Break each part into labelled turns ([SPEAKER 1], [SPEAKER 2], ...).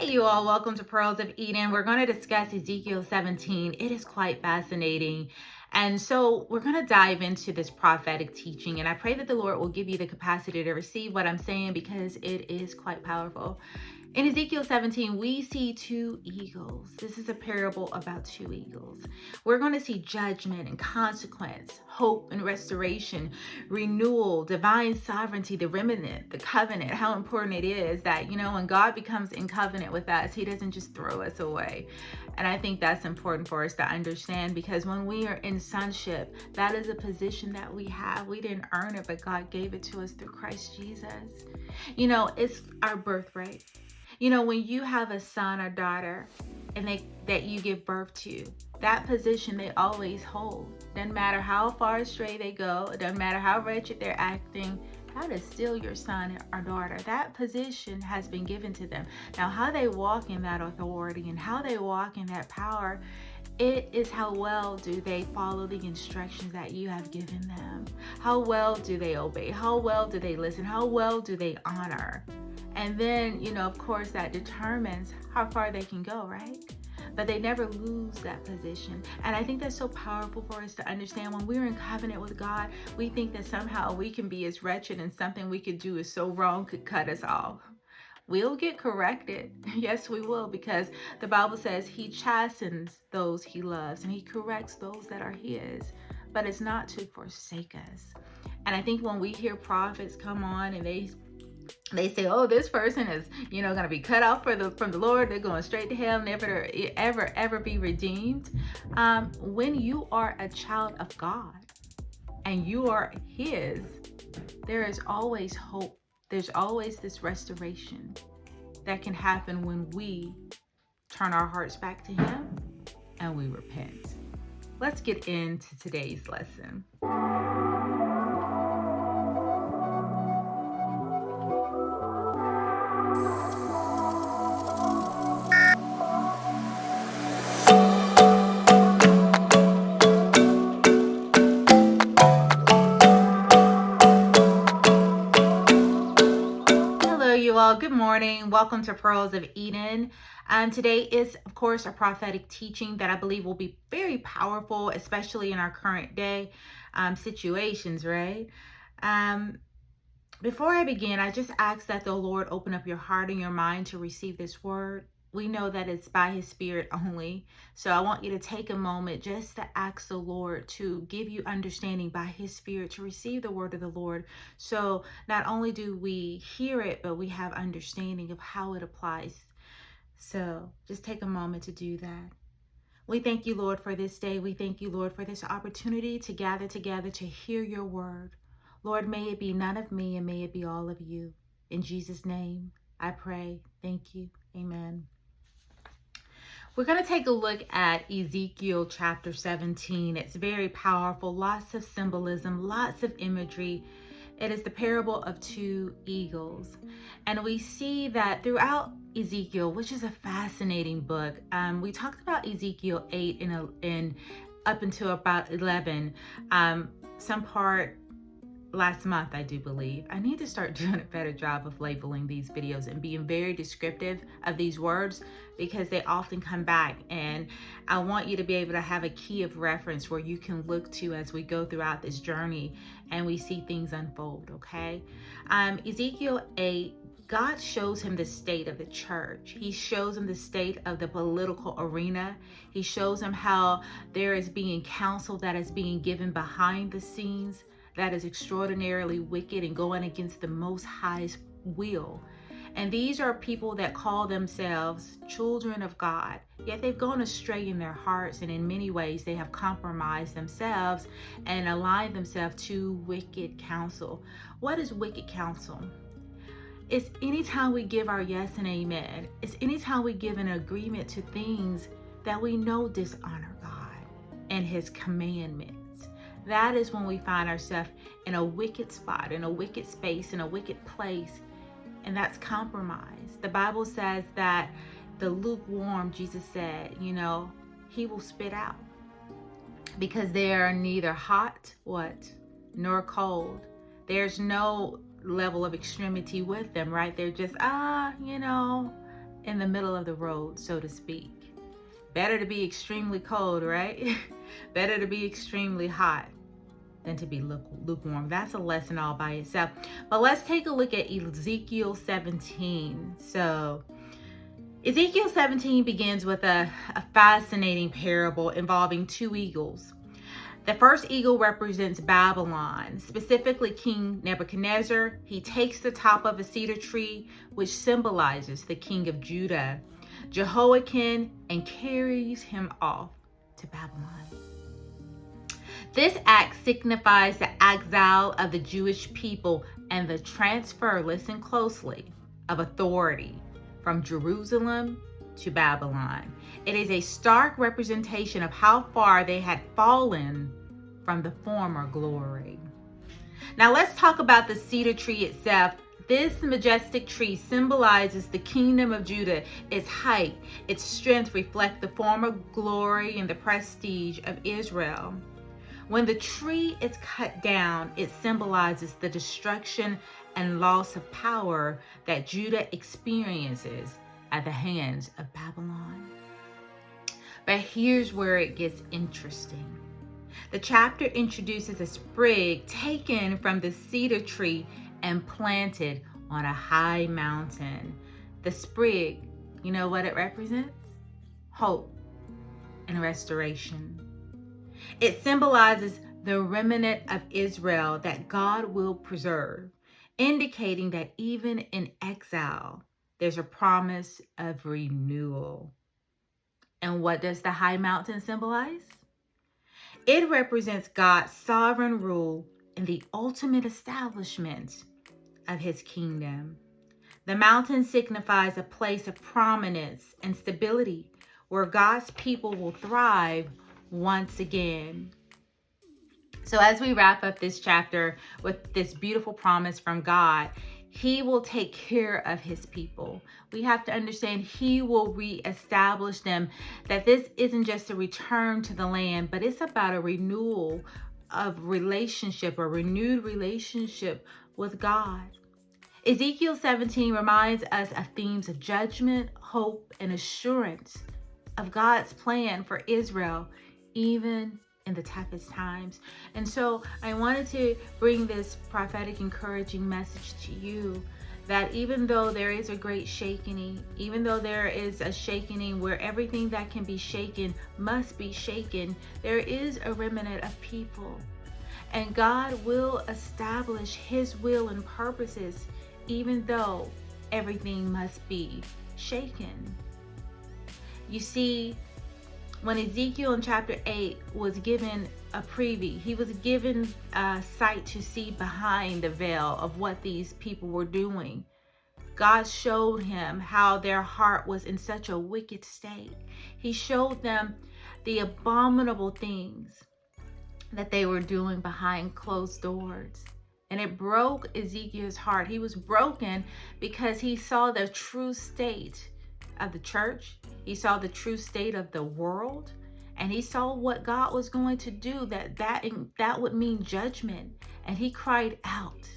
[SPEAKER 1] Hey, you all, welcome to Pearls of Eden. We're going to discuss Ezekiel 17. It is quite fascinating. And so we're going to dive into this prophetic teaching. And I pray that the Lord will give you the capacity to receive what I'm saying because it is quite powerful. In Ezekiel 17, we see two eagles. This is a parable about two eagles. We're going to see judgment and consequence, hope and restoration, renewal, divine sovereignty, the remnant, the covenant, how important it is that, when God becomes in covenant with us, he doesn't just throw us away. And I think that's important for us to understand because when we are in sonship, that is a position that we have. We didn't earn it, but God gave it to us through Christ Jesus. It's our birthright. When you have a son or daughter and that you give birth to, that position they always hold. Doesn't matter how far astray they go, it doesn't matter how wretched they're acting, that is still your son or daughter. That position has been given to them. Now, how they walk in that authority and how they walk in that power, it is how well do they follow the instructions that you have given them. How well do they obey? How well do they listen? How well do they honor? And then, of course, that determines how far they can go, right? But they never lose that position. And I think that's so powerful for us to understand. When we're in covenant with God, we think that somehow we can be as wretched and something we could do is so wrong could cut us off. We'll get corrected. Yes, we will, because the Bible says he chastens those he loves and he corrects those that are his. But it's not to forsake us. And I think when we hear prophets come on and they say, oh, this person is, going to be cut off from the Lord. They're going straight to hell, never to ever be redeemed. When you are a child of God and you are his, there is always hope. There's always this restoration that can happen when we turn our hearts back to him and we repent. Let's get into today's lesson. You all, good morning. Welcome to Pearls of Eden. Today is, of course, a prophetic teaching that I believe will be very powerful, especially in our current day situations, right? Before I begin, I just ask that the Lord open up your heart and your mind to receive this word. We know that it's by his spirit only. So I want you to take a moment just to ask the Lord to give you understanding by his spirit to receive the word of the Lord. So not only do we hear it, but we have understanding of how it applies. So just take a moment to do that. We thank you, Lord, for this day. We thank you, Lord, for this opportunity to gather together to hear your word. Lord, may it be none of me and may it be all of you. In Jesus' name, I pray. Thank you. Amen. We're going to take a look at Ezekiel chapter 17. It's very powerful, lots of symbolism, lots of imagery. It is the parable of two eagles. And we see that throughout Ezekiel, which is a fascinating book. We talked about Ezekiel 8 and up until about 11. Some part last month, I do believe. I need to start doing a better job of labeling these videos and being very descriptive of these words because they often come back, and I want you to be able to have a key of reference where you can look to as we go throughout this journey and we see things unfold, okay? Ezekiel 8, God shows him the state of the church. He shows him the state of the political arena. He shows him how there is being counsel that is being given behind the scenes that is extraordinarily wicked and going against the Most High's will. And these are people that call themselves children of God, yet they've gone astray in their hearts, and in many ways they have compromised themselves and aligned themselves to wicked counsel. What is wicked counsel? It's anytime we give our yes and amen. It's anytime we give an agreement to things that we know dishonor God and his commandments. That is when we find ourselves in a wicked spot, in a wicked space, in a wicked place. And that's compromise. The Bible says that the lukewarm, Jesus said, he will spit out. Because they are neither hot, nor cold. There's no level of extremity with them, right? They're just, in the middle of the road, so to speak. Better to be extremely cold, right? Better to be extremely hot than to be lukewarm. That's a lesson all by itself. But let's take a look at Ezekiel 17. So Ezekiel 17 begins with a fascinating parable involving two eagles. The first eagle represents Babylon, specifically King Nebuchadnezzar. He takes the top of a cedar tree, which symbolizes the king of Judah, Jehoiakim, and carries him off to Babylon. This act signifies the exile of the Jewish people and the transfer, listen closely, of authority from Jerusalem to Babylon. It is a stark representation of how far they had fallen from the former glory. Now let's talk about the cedar tree itself. This majestic tree symbolizes the kingdom of Judah. Its height, its strength reflect the former glory and the prestige of Israel. When the tree is cut down, it symbolizes the destruction and loss of power that Judah experiences at the hands of Babylon. But here's where it gets interesting. The chapter introduces a sprig taken from the cedar tree and planted on a high mountain. The sprig, you know what it represents? Hope and restoration. It symbolizes the remnant of Israel that God will preserve, indicating that even in exile, there's a promise of renewal. And what does the high mountain symbolize? It represents God's sovereign rule and the ultimate establishment of his kingdom. The mountain signifies a place of prominence and stability where God's people will thrive once again. So as we wrap up this chapter with this beautiful promise from God, he will take care of his people. We have to understand he will reestablish them, that this isn't just a return to the land, but it's about a renewal of relationship, a renewed relationship with God. Ezekiel 17 reminds us of themes of judgment, hope, and assurance of God's plan for Israel, even in the toughest times. And so I wanted to bring this prophetic, encouraging message to you that even though there is a great shaking, even though there is a shaking where everything that can be shaken must be shaken, there is a remnant of people. And God will establish his will and purposes, even though everything must be shaken. You see, when Ezekiel in chapter 8 was given a preview, he was given a sight to see behind the veil of what these people were doing. God showed him how their heart was in such a wicked state. He showed them the abominable things that they were doing behind closed doors. And it broke Ezekiel's heart. He was broken because he saw the true state of the church. He saw the true state of the world, and he saw what God was going to do, that would mean judgment. And he cried out.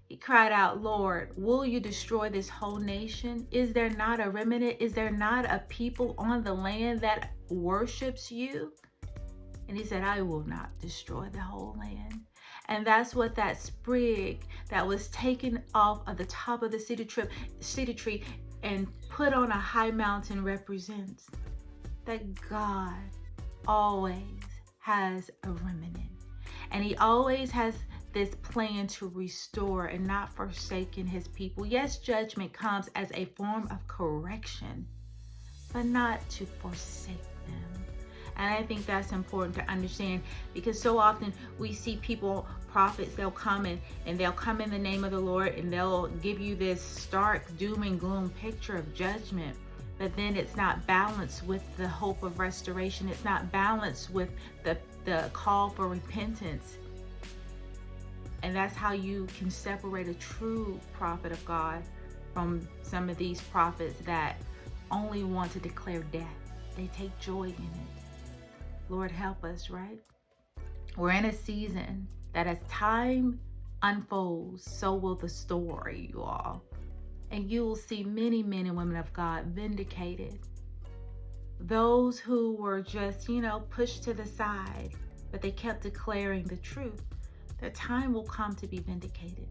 [SPEAKER 1] He cried out, Lord, will you destroy this whole nation? Is there not a remnant? Is there not a people on the land that worships you? And he said, I will not destroy the whole land. And that's what that sprig that was taken off of the top of the cedar tree and put on a high mountain represents. That God always has a remnant. And he always has this plan to restore and not forsaken his people. Yes, judgment comes as a form of correction, but not to forsake them. And I think that's important to understand, because so often we see people, prophets, they'll come and they'll come in the name of the Lord and they'll give you this stark doom and gloom picture of judgment. But then it's not balanced with the hope of restoration. It's not balanced with the call for repentance. And that's how you can separate a true prophet of God from some of these prophets that only want to declare death. They take joy in it. Lord, help us, right? We're in a season that as time unfolds, so will the story, you all. And you will see many men and women of God vindicated. Those who were just, pushed to the side, but they kept declaring the truth. Their time will come to be vindicated.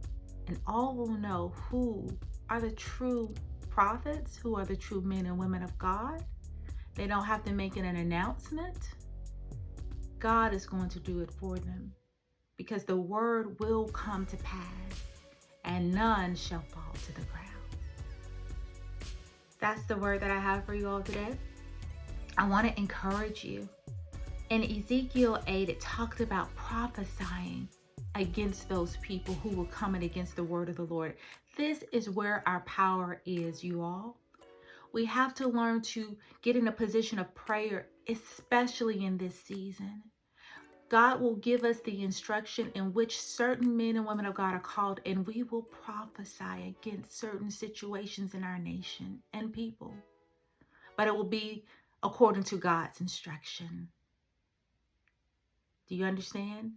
[SPEAKER 1] And all will know who are the true prophets, who are the true men and women of God. They don't have to make it an announcement. God is going to do it for them, because the word will come to pass and none shall fall to the ground. That's the word that I have for you all today. I want to encourage you. In Ezekiel 8, it talked about prophesying against those people who were coming against the word of the Lord. This is where our power is, you all. We have to learn to get in a position of prayer, especially in this season. God will give us the instruction in which certain men and women of God are called, and we will prophesy against certain situations in our nation and people. But it will be according to God's instruction. Do you understand?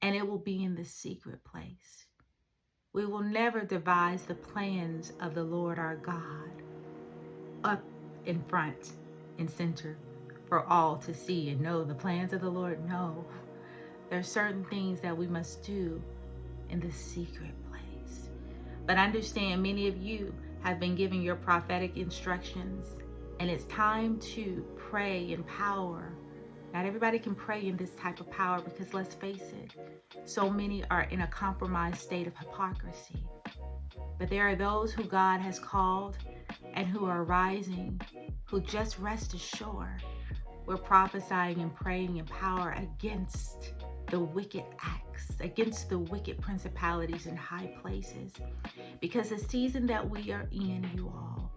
[SPEAKER 1] And it will be in the secret place. We will never devise the plans of the Lord our God up in front and center for all to see and know the plans of the Lord. No, there are certain things that we must do in the secret place. But understand, many of you have been given your prophetic instructions, and it's time to pray in power. Not everybody can pray in this type of power, because let's face it, so many are in a compromised state of hypocrisy. But there are those who God has called and who are rising, who just rest assured we're prophesying and praying in power against the wicked acts, against the wicked principalities in high places. Because the season that we are in, you all,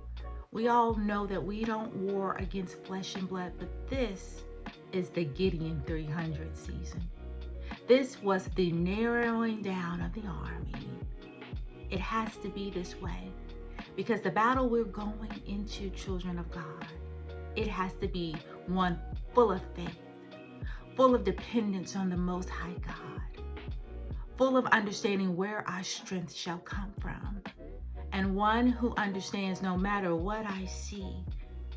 [SPEAKER 1] we all know that we don't war against flesh and blood, but this is the Gideon 300 season. This was the narrowing down of the army. It has to be this way, because the battle we're going into, children of God, it has to be one full of faith, full of dependence on the Most High God, full of understanding where our strength shall come from, and one who understands no matter what I see,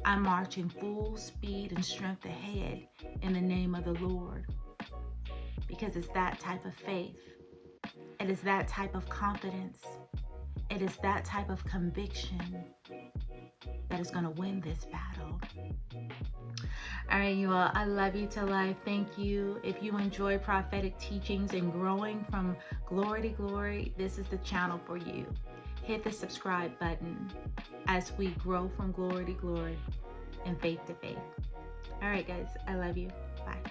[SPEAKER 1] I'm marching full speed and strength ahead in the name of the Lord. Because it's that type of faith. It is that type of confidence. It is that type of conviction that is going to win this battle. All right, you all, I love you to life. Thank you. If you enjoy prophetic teachings and growing from glory to glory, this is the channel for you. Hit the subscribe button as we grow from glory to glory and faith to faith. All right, guys, I love you. Bye.